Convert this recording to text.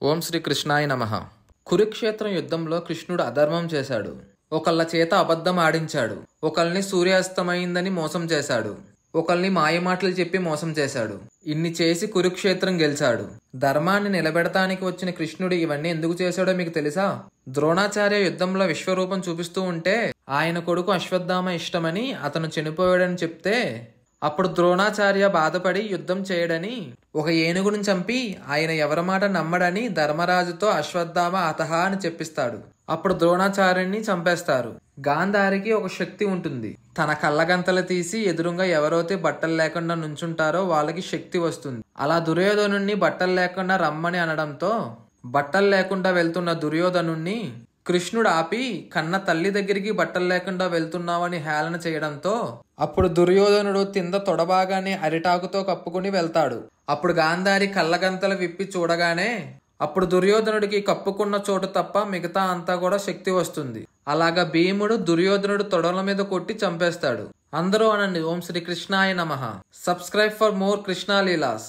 ఓం శ్రీ కృష్ణాయ నమః. కురుక్షేత్రం యుద్ధంలో కృష్ణుడు అధర్మం చేశాడు. ఒకళ్ళ చేత అబద్ధం ఆడించాడు. ఒకళ్ళని సూర్యాస్తమైందని మోసం చేశాడు. ఒకళ్ళని మాయమాటలు చెప్పి మోసం చేశాడు. ఇన్ని చేసి కురుక్షేత్రం గెలిచాడు. ధర్మాన్ని నిలబెడటానికి వచ్చిన కృష్ణుడు ఇవన్నీ ఎందుకు చేశాడో మీకు తెలుసా? ద్రోణాచార్య యుద్ధంలో విశ్వరూపం చూపిస్తూ ఉంటే ఆయన కొడుకు అశ్వత్థామ ఇష్టమని అతను చనిపోయాడని చెప్తే అప్పుడు ద్రోణాచార్య బాధపడి యుద్ధం చేయడని ఒక ఏనుగును చంపి ఆయన ఎవరి మాట నమ్మడని ధర్మరాజుతో అశ్వత్థామ అతహ అని చెప్పిస్తాడు. అప్పుడు ద్రోణాచార్యుని చంపేస్తారు. గాంధారికి ఒక శక్తి ఉంటుంది. తన కళ్ళగంతలు తీసి ఎదురుగా ఎవరైతే బట్టలు లేకుండా నుంచుంటారో వాళ్ళకి శక్తి వస్తుంది. అలా దుర్యోధనుణ్ణి బట్టలు లేకుండా రమ్మని అనడంతో బట్టలు లేకుండా వెళ్తున్న దుర్యోధనుణ్ణి కృష్ణుడు ఆపి కన్న తల్లి దగ్గరికి బట్టలు లేకుండా వెళ్తున్నావని హేళన చేయడంతో అప్పుడు దుర్యోధనుడు కింద తొడబాగానే అరిటాకుతో కప్పుకుని వెళ్తాడు. అప్పుడు గాంధారి కళ్ళగంతలు విప్పి చూడగానే అప్పుడు దుర్యోధనుడికి కప్పుకున్న చోటు తప్ప మిగతా అంతా కూడా శక్తి వస్తుంది. అలాగా భీముడు దుర్యోధనుడు తొడల మీద కొట్టి చంపేస్తాడు. అందరూ అనండి ఓం శ్రీ కృష్ణాయ నమః. Subscribe for more Krishna Leela's.